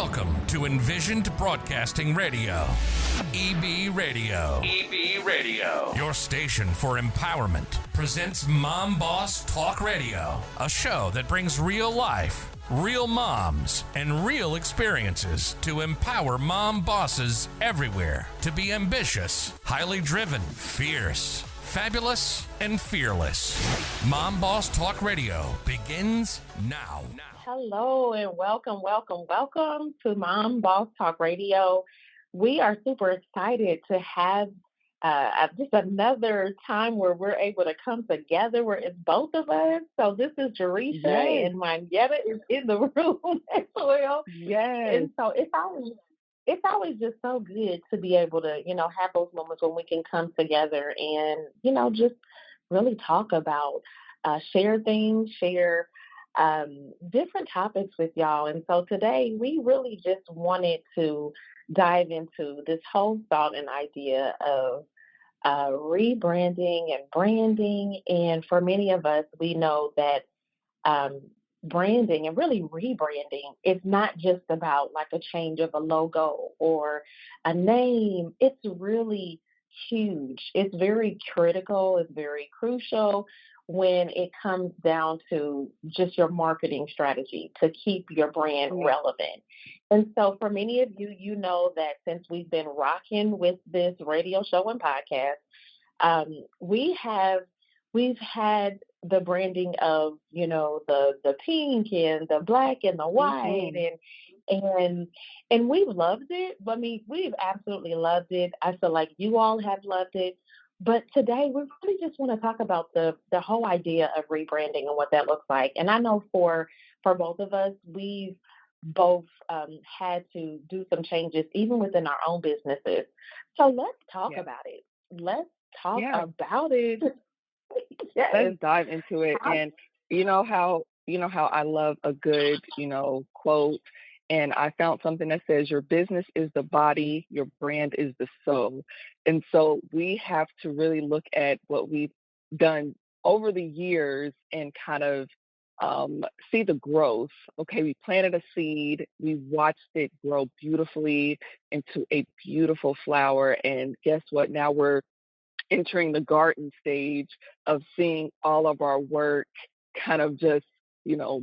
Welcome to Envisioned Broadcasting Radio, EB Radio. EB Radio. Your station for empowerment presents Mom Boss Talk Radio, a show that brings real life, real moms, and real experiences to empower mom bosses everywhere to be ambitious, highly driven, fierce, fabulous, and fearless. Mom Boss Talk Radio begins now. Hello and welcome to Mom Boss Talk Radio. We are super excited to have just another time where we're able to come together where it's both of us. So this is Jerisha and Manetta is in the room as well. Yes. And so it's always just so good to be able to, have those moments when we can come together and, just really talk about, share things, share different topics with y'all. And so today we really just wanted to dive into this whole thought and idea of rebranding and branding. And for many of us, we know that branding and really rebranding is not just about like a change of a logo or a name. It's really huge. It's very critical. It's very crucial when it comes down to just your marketing strategy to keep your brand relevant. And so for many of you, you know that since we've been rocking with this radio show and podcast, we've had the branding of, the pink and the black and the white and we've loved it. I mean, we've absolutely loved it. I feel like you all have loved it. But today we really just want to talk about the whole idea of rebranding and what that looks like. And I know for both of us, we've both had to do some changes even within our own businesses. So let's talk about it. Let's talk about it. Yes. Let's dive into it. And you know how I love a good, quote. And I found something that says your business is the body, your brand is the soul. And so we have to really look at what we've done over the years and kind of see the growth. Okay, we planted a seed, we watched it grow beautifully into a beautiful flower. And guess what? Now we're entering the garden stage of seeing all of our work kind of just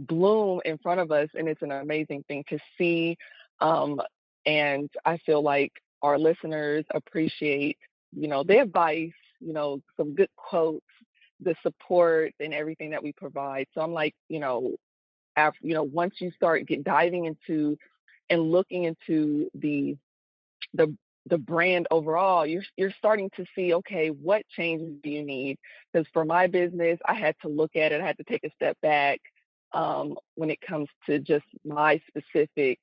bloom in front of us. And it's an amazing thing to see. And I feel like our listeners appreciate, the advice, some good quotes, the support and everything that we provide. So I'm like, once you start diving into and looking into the brand overall, you're starting to see, okay, what changes do you need? Because for my business, I had to look at it. I had to take a step back when it comes to just my specific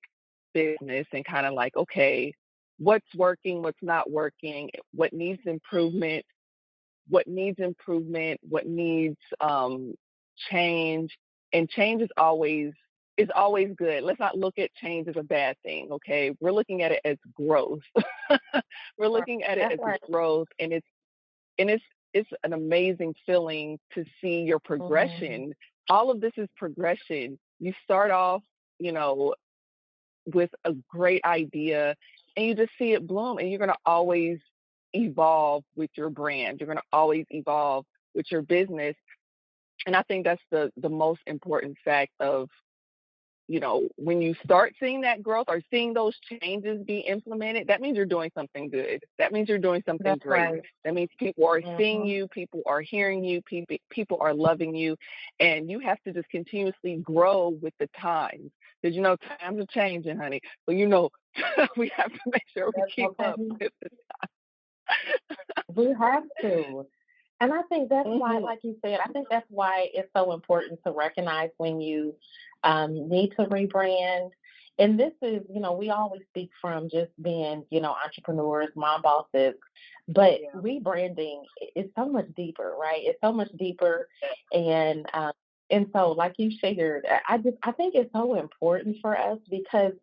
business and kind of like, okay, what's working, what's not working, what needs improvement, what needs change. And change is always good. Let's not look at change as a bad thing, okay? We're looking at it as growth. We're looking at it as growth, and it's an amazing feeling to see your progression. All of this is progression. You start off, with a great idea, and you just see it bloom, and you're going to always evolve with your brand. You're going to always evolve with your business. And I think that's the most important fact of, when you start seeing that growth or seeing those changes be implemented, that means you're doing something good. That means you're doing something great. Right. That means people are seeing you, people are hearing you, people are loving you, and you have to just continuously grow with the times. Because, times are changing, honey. So, we have to make sure we keep up with the time. We have to. And I think that's why, like you said, that's why it's so important to recognize when you need to rebrand. And this is, we always speak from just being, entrepreneurs, mom bosses, but rebranding is so much deeper, right? It's so much deeper. And so like you shared, I think it's so important for us because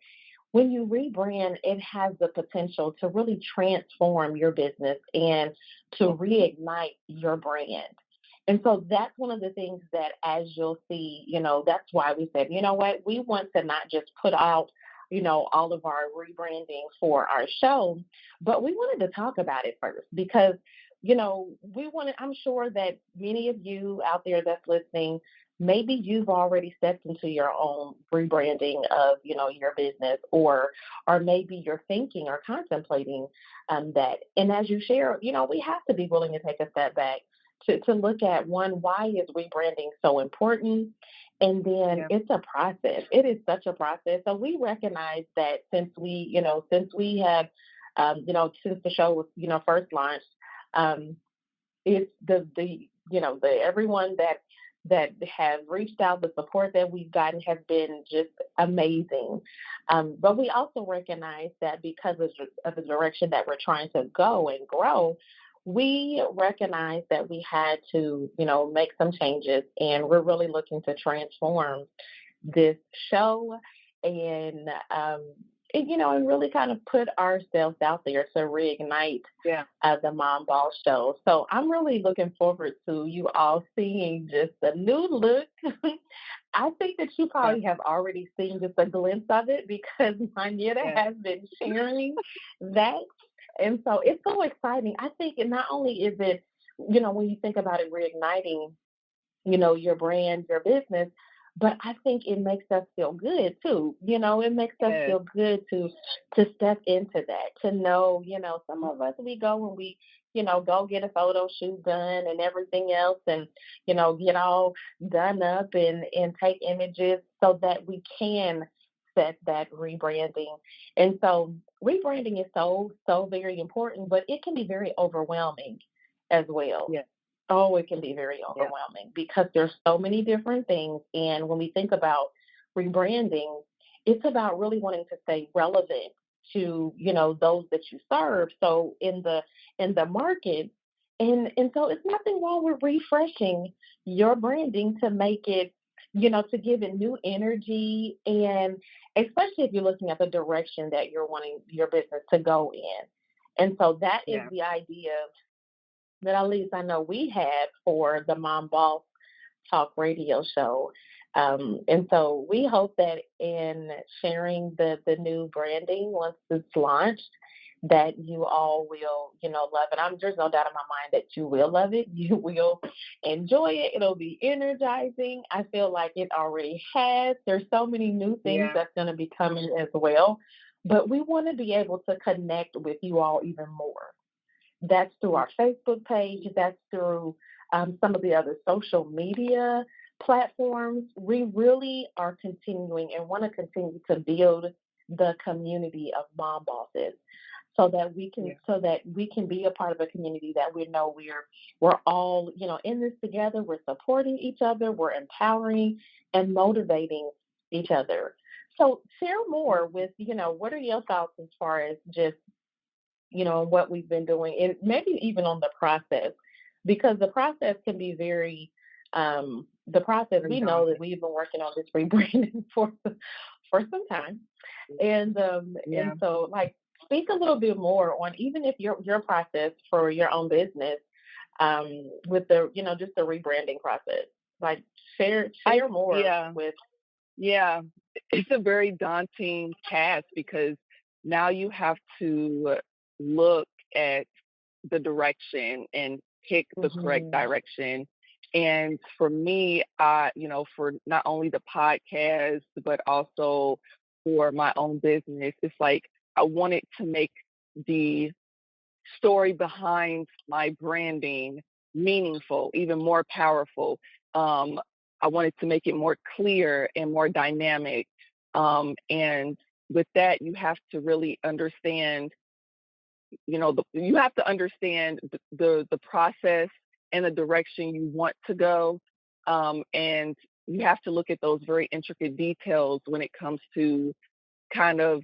when you rebrand, it has the potential to really transform your business and to reignite your brand. And so that's one of the things that, as you'll see, that's why we said, we want to not just put out all of our rebranding for our show. But we wanted to talk about it first because, I'm sure that many of you out there that's listening, maybe you've already stepped into your own rebranding of, your business, or maybe you're thinking or contemplating that. And as you share, we have to be willing to take a step back to look at, one, why is rebranding so important? And then it's a process. It is such a process. So we recognize that since we have, since the show was, first launched, it's the everyone that have reached out, the support that we've gotten has been just amazing. But we also recognize that because of the direction that we're trying to go and grow, we recognize that we had to, make some changes, and we're really looking to transform this show and, and really kind of put ourselves out there to reignite the Mom Ball Show. So I'm really looking forward to you all seeing just a new look. I think that you probably have already seen just a glimpse of it because Juanita has been sharing that. And so it's so exciting. I think not only is it, when you think about it, reigniting, your brand, your business, but I think it makes us feel good too. It makes us feel good to step into that, to know, some of us, we go and we, go get a photo shoot done and everything else and, get all done up and take images so that we can set that rebranding. And so rebranding is so, so very important, but it can be very overwhelming as well. Yeah. Oh, it can be very overwhelming because there's so many different things. And when we think about rebranding, it's about really wanting to stay relevant to, those that you serve. So in the market, and so it's nothing wrong with refreshing your branding to make it, to give it new energy, and especially if you're looking at the direction that you're wanting your business to go in. And so that is the idea that at least I know we had for the Mom Boss Talk radio show. And so we hope that in sharing the new branding once it's launched, that you all will, love it. There's no doubt in my mind that you will love it. You will enjoy it. It'll be energizing. I feel like it already has. There's so many new things that's going to be coming as well. But we want to be able to connect with you all even more. That's through our Facebook page. That's through some of the other social media platforms. We really are continuing and want to continue to build the community of mom bosses, so that we can be a part of a community that we know we're all in this together. We're supporting each other. We're empowering and motivating each other. So share more with what are your thoughts as far as just what we've been doing, and maybe even on the process, because the process can be very, the process, we know that we've been working on this rebranding for some time. And so speak a little bit more on, even if your process for your own business, with the, just the rebranding process, like share more with. Yeah, it's a very daunting task because now you have to look at the direction and pick the correct direction. And for me, for not only the podcast, but also for my own business, it's like I wanted to make the story behind my branding meaningful, even more powerful. I wanted to make it more clear and more dynamic. And with that, you have to really understand, you have to understand the process and the direction you want to go. And you have to look at those very intricate details when it comes to kind of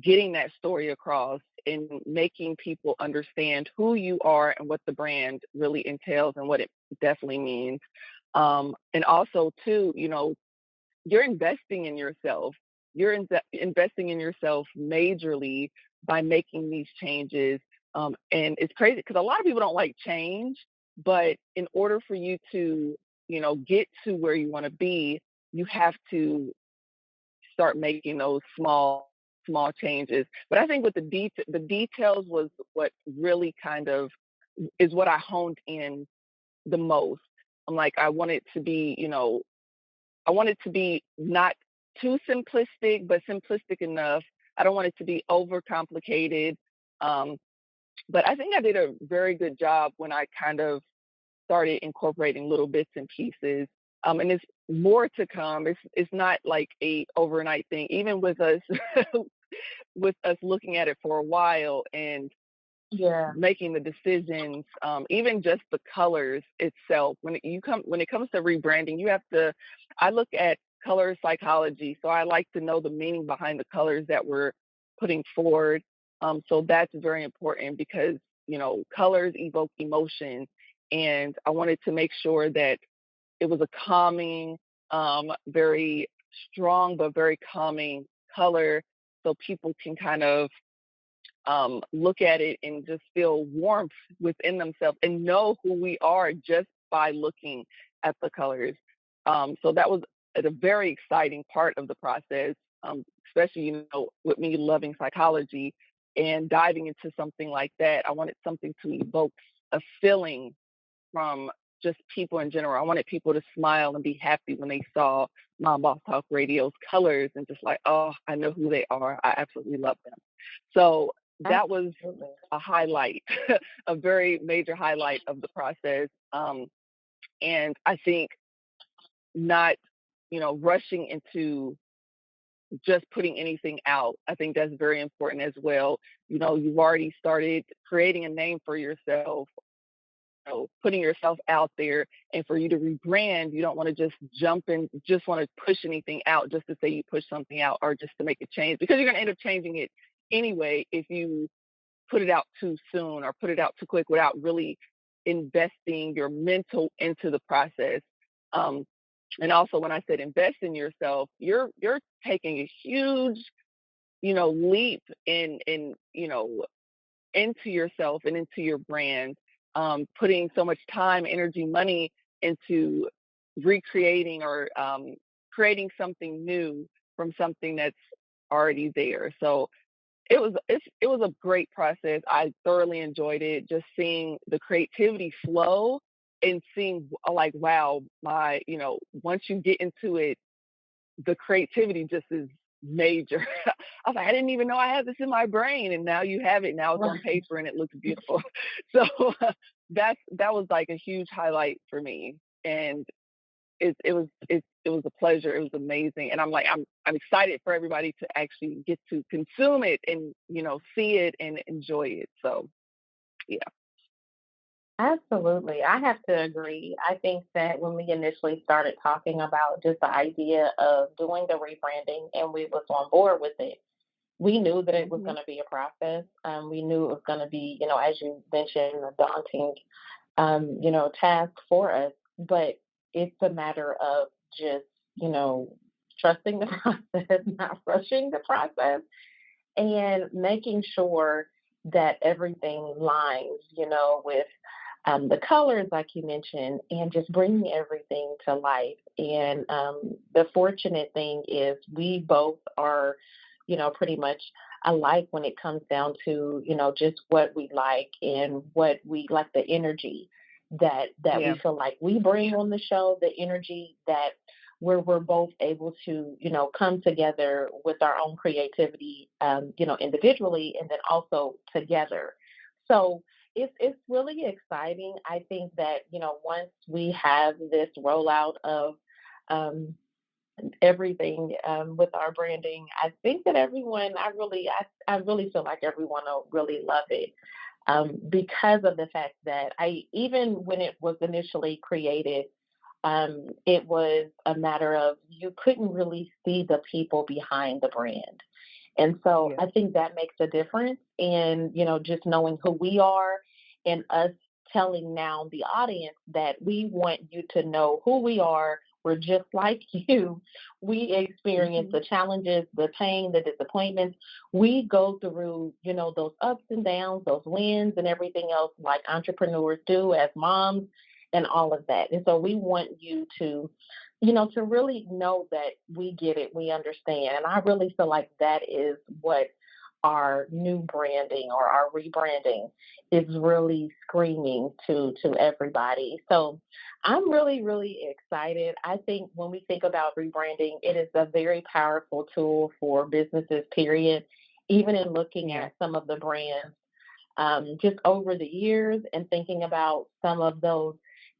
getting that story across and making people understand who you are and what the brand really entails and what it definitely means. And also, too, you're investing in yourself. You're investing in yourself majorly by making these changes. And it's crazy because a lot of people don't like change, but in order for you to, get to where you want to be, you have to start making those small changes. But I think with the details was what really kind of is what I honed in the most. I'm like, I want it to be, I want it to be not too simplistic, but simplistic enough. I don't want it to be overcomplicated. Um, but I think I did a very good job when I kind of started incorporating little bits and pieces. And it's more to come. It's not like a overnight thing. Even with us with us looking at it for a while and Yeah. making the decisions, even just the colors itself. When it comes to rebranding, you have to. I look at color psychology, so I like to know the meaning behind the colors that we're putting forward. So that's very important because colors evoke emotion, and I wanted to make sure that it was a calming, very strong but very calming color, so people can kind of look at it and just feel warmth within themselves and know who we are just by looking at the colors. So that was a very exciting part of the process, especially, with me loving psychology and diving into something like that. I wanted something to evoke a feeling from just people in general. I wanted people to smile and be happy when they saw Mom Boss Talk Radio's colors and just like, oh, I know who they are. I absolutely love them. So that was Absolutely. a highlight, a very major highlight of the process. And I think not, rushing into just putting anything out. I think that's very important as well. You've already started creating a name for yourself, putting yourself out there, and for you to rebrand, you don't want to just jump in, just want to push anything out just to say you push something out or just to make a change, because you're going to end up changing it anyway if you put it out too soon or put it out too quick without really investing your mental into the process. And also, when I said invest in yourself, you're taking a huge, leap into yourself and into your brand, putting so much time, energy, money into recreating or creating something new from something that's already there. So it was a great process. I thoroughly enjoyed it. Just seeing the creativity flow and seeing like, wow, once you get into it, the creativity just is major. I was like, I didn't even know I had this in my brain, and now you have it. Now it's on paper and it looks beautiful. So that was like a huge highlight for me, and it was a pleasure. It was amazing, and I'm excited for everybody to actually get to consume it and see it and enjoy it. So yeah. Absolutely. I have to agree. I think that when we initially started talking about just the idea of doing the rebranding and we was on board with it, we knew that it was Hmm. going to be a process. We knew it was going to be, as you mentioned, a daunting, task for us. But it's a matter of just, trusting the process, not rushing the process, and making sure that everything lines, with the colors, like you mentioned, and just bringing everything to life. And the fortunate thing is we both are, pretty much alike when it comes down to, just what we like and what we like, the energy that Yeah. we feel like we bring on the show, the energy that where we're both able to, come together with our own creativity, individually and then also together. So it's really exciting. I think that, once we have this rollout of um, everything with our branding, I think that everyone, I really feel like everyone will really love it, because of the fact that even when it was initially created, it was a matter of you couldn't really see the people behind the brand. And so Yeah. I think that makes a difference in, just knowing who we are and us telling now the audience that we want you to know who we are. We're just like you. We experience Hmm. the challenges, the pain, the disappointments. We go through, those ups and downs, those wins and everything else like entrepreneurs do as moms and all of that. And so we want you to to really know that we get it, we understand. And I really feel like that is what our new branding or our rebranding is really screaming to everybody. So I'm really, really excited. I think when we think about rebranding, it is a very powerful tool for businesses, period. Even in looking Yeah. at some of the brands just over the years and thinking about some of those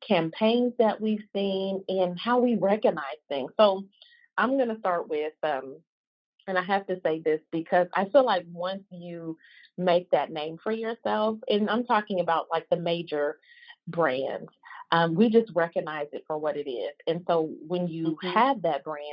campaigns that we've seen and how we recognize things. So I'm going to start with, and I have to say this because I feel like once you make that name for yourself, and I'm talking about like the major brands, we just recognize it for what it is. And so when you Mm-hmm. have that brand,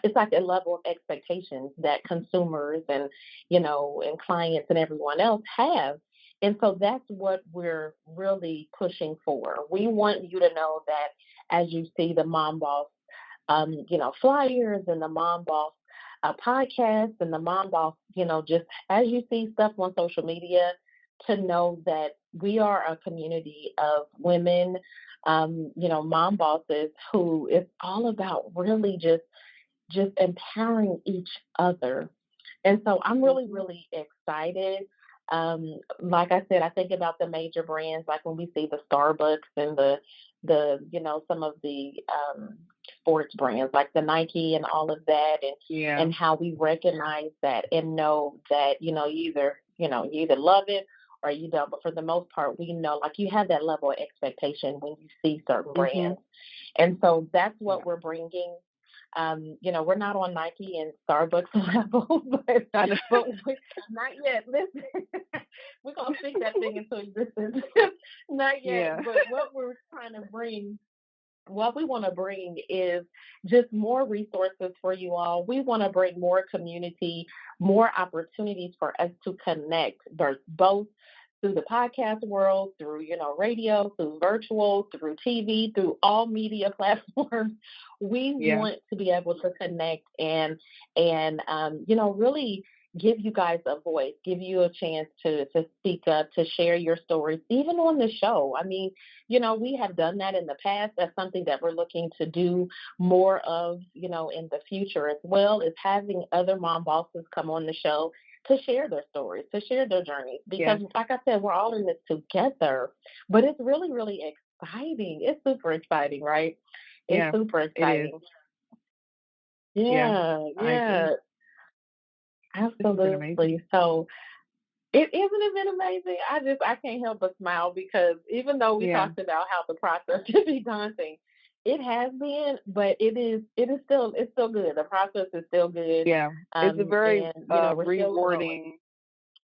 it's like a level of expectations that consumers and and clients and everyone else have. And so that's what we're really pushing for. We want you to know that as you see the Mom Boss flyers and the Mom Boss podcast and the Mom Boss, just as you see stuff on social media, to know that we are a community of women, mom bosses who is all about really just empowering each other. And so I'm really, Mm-hmm. really excited. Like I said, I think about the major brands, like when we see the Starbucks and some of the sports brands like the Nike and all of that, Yeah. and how we recognize that and know that you either love it or you don't. But for the most part, we know like you have that level of expectation when you see certain Mm-hmm. brands, and so that's Yeah. what we're bringing. We're not on Nike and Starbucks level, but I know. not yet. Listen, we're gonna speak that thing into existence. Not yet, Yeah. but what we want to bring is just more resources for you all. We want to bring more community, more opportunities for us to connect, both through the podcast world, through radio, through virtual, through TV, through all media platforms. We Yeah. want to be able to connect and really give you guys a voice, give you a chance to speak up, to share your stories, even on the show. I mean, we have done that in the past. That's something that we're looking to do more of, in the future as well, is having other mom bosses come on the show to share their stories, to share their journeys. Yes. Because, like I said, we're all in this together. But it's really, really exciting. It's super exciting, right? It's Yeah. super It is. exciting. Yeah. Yeah, I agree. yeah, This has been amazing. absolutely. So it isn't it been amazing? I can't help but smile because even though we Yeah. talked about how the process can be daunting, it has been, but it's still good. The process is still good. Yeah. It's a very And we're still growing. rewarding,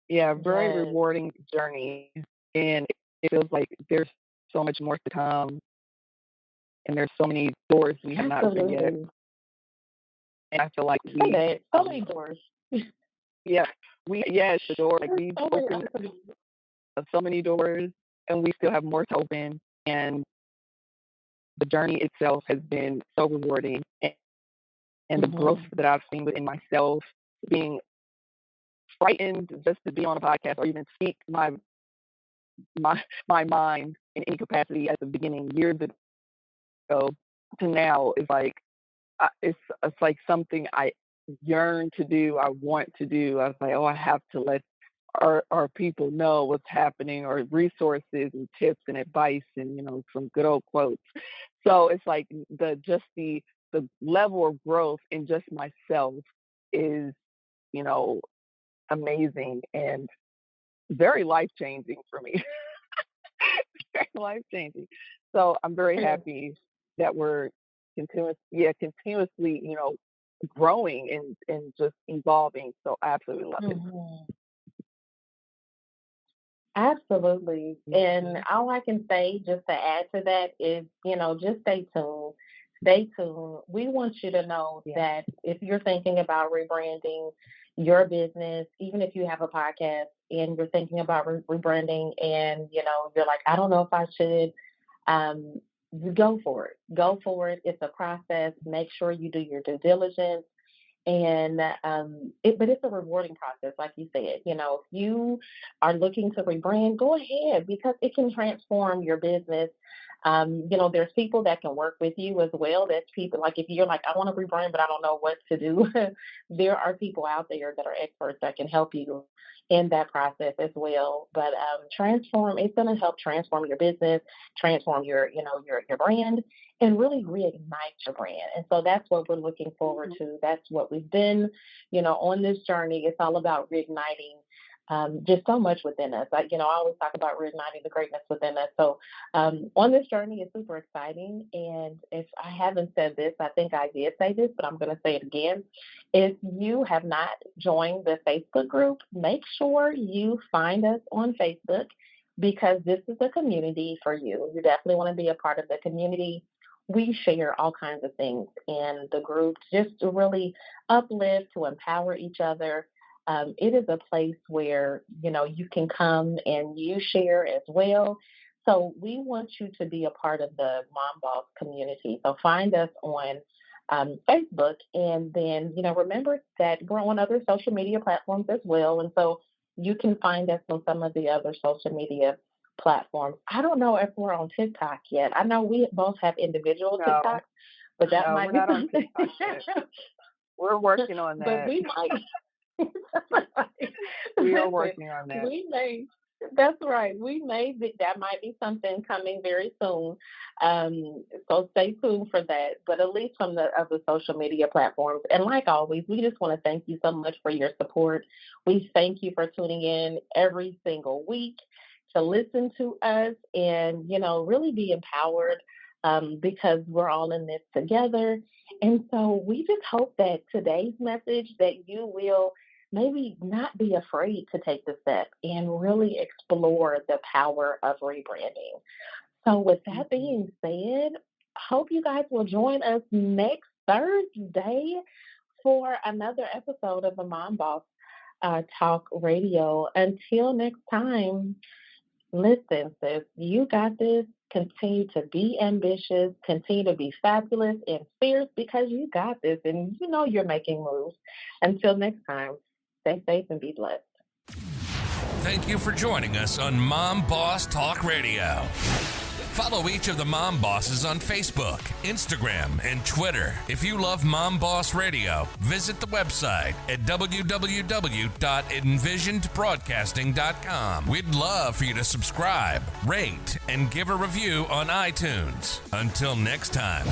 yeah, very Yes, rewarding journey. And it feels like there's so much more to come, and there's so many doors we have not opened yet. absolutely. And I feel like So many doors. yeah, yes, the door, like There's we've so many opened opportunities. so many doors, and we still have more to open. And the journey itself has been so rewarding, and the growth Mhm. that I've seen within myself, being frightened just to be on a podcast or even speak my mind in any capacity at the beginning years ago to now is like it's like something I yearn to do, I want to do. I was like, oh, I have to let our people know what's happening, or resources and tips and advice and some good old quotes. So it's like the level of growth in just myself is you know amazing and very life changing for me. Very life changing. So I'm very happy that we're continuously, growing and just evolving. So I absolutely love it. Mhm. Absolutely. And Hmm. all I can say just to add to that is, just stay tuned. Stay tuned. We want you to know Yeah. that if you're thinking about rebranding your business, even if you have a podcast and you're thinking about rebranding and, you're like, I don't know if I should, um, go for it. Go for it. It's a process. Make sure you do your due diligence. And but it's a rewarding process, like you said. If you are looking to rebrand, go ahead because it can transform your business There's people that can work with you as well. That's people like if you're like, I want to rebrand, but I don't know what to do. There are people out there that are experts that can help you in that process as well. But it's going to help transform your business, transform your brand, and really reignite your brand. And so that's what we're looking forward to. That's what we've been, on this journey. It's all about reigniting just so much within us. I always talk about reigniting the greatness within us. So on this journey, it's super exciting. And if I haven't said this, I think I did say this, but I'm going to say it again. If you have not joined the Facebook group, make sure you find us on Facebook, because this is a community for you. You definitely want to be a part of the community. We share all kinds of things in the group just to really uplift, to empower each other. It is a place where, you can come and you share as well. So we want you to be a part of the Mom Boss community. So find us on Facebook, and then, remember that we're on other social media platforms as well. And so you can find us on some of the other social media platforms. I don't know if we're on TikTok yet. I know we both have individual TikToks, but that might be on TikTok yet. We're working on that. But we might. We are working on that. That's right. That might be something coming very soon. So stay tuned for that. But at least from the other social media platforms. And like always, we just want to thank you so much for your support. We thank you for tuning in every single week to listen to us and, really be empowered because we're all in this together. And so we just hope that today's message, that you will maybe not be afraid to take the step and really explore the power of rebranding. So with that being said, hope you guys will join us next Thursday for another episode of the Mom Boss Talk Radio. Until next time, listen, sis, you got this. Continue to be ambitious, continue to be fabulous and fierce, because you got this and you're making moves. Until next time, stay safe and be blessed. Thank you for joining us on Mom Boss Talk Radio. Follow each of the Mom Bosses on Facebook, Instagram, and Twitter. If you love Mom Boss Radio, visit the website at www.envisionedbroadcasting.com. We'd love for you to subscribe, rate, and give a review on iTunes. Until next time.